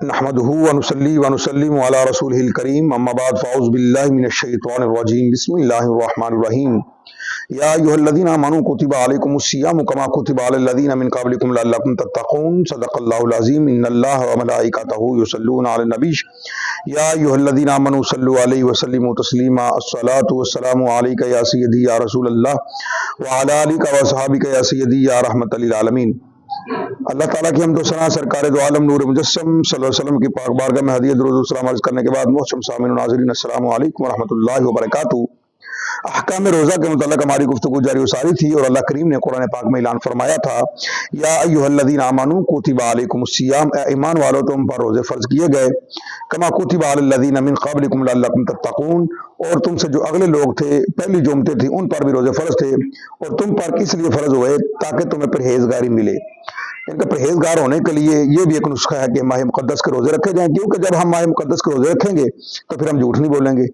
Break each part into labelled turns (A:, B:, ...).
A: نحمده ونصلي ونسلم على رسوله الكريم اما بعد فاعوذ بالله من الشيطان الرجيم بسم الله الرحمن الرحيم يا ايها الذين امنوا كتب عليكم الصيام كما كتب على الذين من قبلكم لعلكم تتقون صدق الله العظيم ان الله وملائكته يصلون على النبي يا ايها الذين امنوا صلوا عليه وسلموا تسليما الصلاه والسلام عليك يا سيدي يا رسول الله وعلى آلك وصحابك يا سيدي يا رحمة للعالمین۔ اللہ تعالیٰ کی حمد و ثنا سرکار دو عالم نور مجسم صلی اللہ علیہ وسلم کی پاک بارگاہ میں ہدیہ درود و سلام عرض کرنے کے بعد محترم سامعین و ناظرین السلام علیکم ورحمۃ اللہ وبرکاتہ۔ احکام روزہ کے متعلق ہماری گفتگو جاری و ساری تھی اور اللہ کریم نے قرآن پاک میں اعلان فرمایا تھا یا ایھا الذین آمنوا کتب علیکم الصیام، اے ایمان والو تم پر روزے فرض کیے گئے، کما کتب علی الذین من قبلکم لعلکم تتقون، اور تم سے جو اگلے لوگ تھے پہلی جو امتیں تھیں ان پر بھی روزے فرض تھے، اور تم پر کس لیے فرض ہوئے تاکہ تمہیں پرہیزگاری ملے۔ ان کا پرہیزگار ہونے کے لیے یہ بھی ایک نسخہ ہے کہ ماہ مقدس کے روزے رکھے جائیں، کیونکہ جب ہم ماہ مقدس کے روزے رکھیں گے تو پھر ہم جھوٹ نہیں بولیں گے،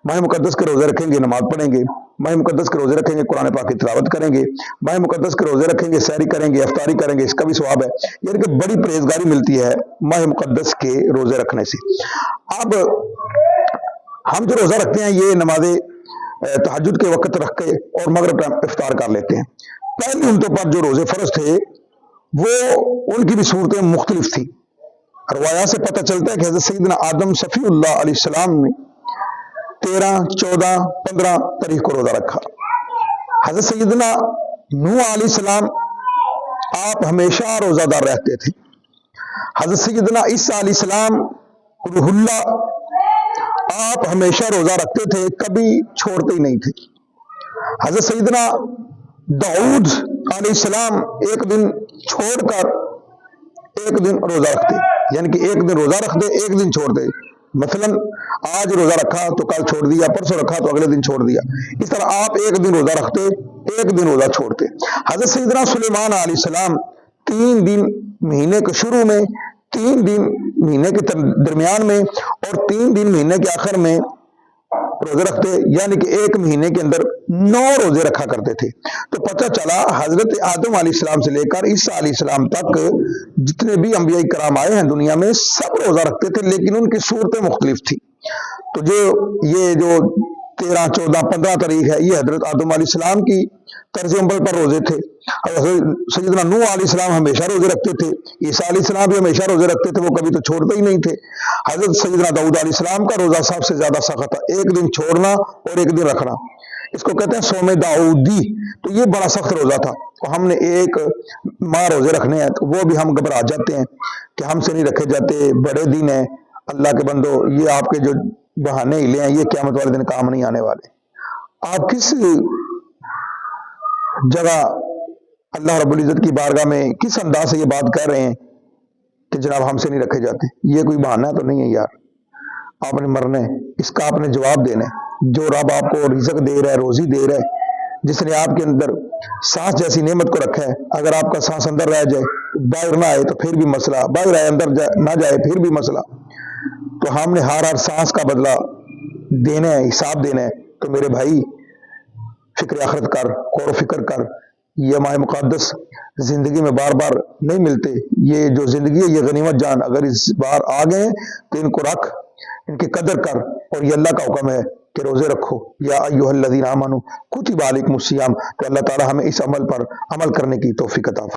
A: ماہ مقدس کے روزے رکھیں گے نماز پڑھیں گے، ماہ مقدس کے روزے رکھیں گے قرآن پاک کی تلاوت کریں گے، ماہ مقدس کے روزے رکھیں گے سحری کریں گے افطاری کریں گے، اس کا بھی ثواب ہے، یعنی کہ بڑی پرہیزگاری ملتی ہے ماہ مقدس کے روزے رکھنے سے۔ اب ہم جو روزہ رکھتے ہیں یہ نماز تہجد کے وقت رکھ کے اور مغرب ٹائم افطار کر لیتے ہیں۔ پہلی امتوں پر جو روزے فرض تھے وہ ان کی بھی صورتیں مختلف تھی۔ روایات سے پتہ چلتا ہے کہ حضرت سیدنا آدم صفی اللہ علیہ السلام نے 13، 14، 15 تاریخ کو روزہ رکھا۔ حضرت سیدنا نوح علیہ السلام آپ ہمیشہ روزہ دار رہتے تھے۔ حضرت سیدنا عیسیٰ علیہ السلام روح اللہ آپ ہمیشہ روزہ رکھتے تھے، کبھی چھوڑتے ہی نہیں تھے۔ حضرت سیدنا داؤد علیہ السلام ایک دن چھوڑ کر ایک دن روزہ رکھتے، یعنی کہ ایک دن روزہ رکھتے ایک دن چھوڑتے، مثلا آج روزہ رکھا تو کل چھوڑ دیا، پرسوں رکھا تو اگلے دن چھوڑ دیا، اس طرح آپ ایک دن روزہ رکھتے ایک دن روزہ چھوڑتے۔ حضرت سیدنا سلیمان علیہ السلام 3 دن مہینے کے شروع میں، 3 دن مہینے کے درمیان میں اور 3 دن مہینے کے آخر میں روزے رکھتے، یعنی کہ ایک مہینے کے اندر 9 روزے رکھا کرتے تھے۔ تو پتہ چلا حضرت آدم علیہ السلام سے لے کر عیسیٰ علیہ السلام تک جتنے بھی انبیاء کرام آئے ہیں دنیا میں سب روزہ رکھتے تھے، لیکن ان کی صورتیں مختلف تھی۔ تو یہ جو 13، 14، 15 تاریخ ہے یہ حضرت آدم علیہ السلام کی طرز عمل پر روزے تھے۔ سیدنا نوح علیہ السلام ہمیشہ روزے رکھتے تھے، عیسیٰ علیہ السلام بھی ہمیشہ روزے رکھتے تھے، وہ کبھی تو چھوڑتے ہی نہیں تھے۔ حضرت سیدنا داؤد علیہ السلام کا روزہ سب سے زیادہ سخت تھا، ایک دن چھوڑنا اور ایک دن رکھنا، اس کو کہتے ہیں صوم داؤدی۔ تو یہ بڑا سخت روزہ تھا، تو ہم نے ایک ماہ روزے رکھنے ہیں تو وہ بھی ہم گھبرا جاتے ہیں کہ ہم سے نہیں رکھے جاتے، بڑے دن ہیں۔ اللہ کے بندو، یہ آپ کے جو بہانے ہلے ہیں یہ قیامت والے دن کام نہیں آنے والے۔ آپ کس جگہ اللہ رب العزت کی بارگاہ میں کس انداز سے یہ بات کہہ رہے ہیں کہ جناب ہم سے نہیں رکھے جاتے؟ یہ کوئی بہانہ تو نہیں ہے یار، آپ نے مرنا ہے، اس کا آپ نے جواب دینا ہے۔ جو رب آپ کو رزق دے رہا ہے، روزی دے رہا ہے، جس نے آپ کے اندر سانس جیسی نعمت کو رکھا ہے، اگر آپ کا سانس اندر رہ جائے باہر نہ آئے تو پھر بھی مسئلہ، باہر آئے اندر نہ جائے پھر بھی مسئلہ۔ تو ہم نے ہر سانس کا بدلہ دینا ہے، حساب دینا ہے۔ تو میرے بھائی فکر آخرت کر، غور و فکر کر، یہ ماہ مقدس زندگی میں بار بار نہیں ملتے، یہ جو زندگی ہے یہ غنیمت جان، اگر اس بار آ گئے تو ان کو رکھ، ان کی قدر کر، اور یہ اللہ کا حکم ہے کہ روزے رکھو یا ایھا الذین آمنوا کتب علیکم الصیام۔ تو اللہ تعالی ہمیں اس عمل پر عمل کرنے کی توفیق عطا فرمائے۔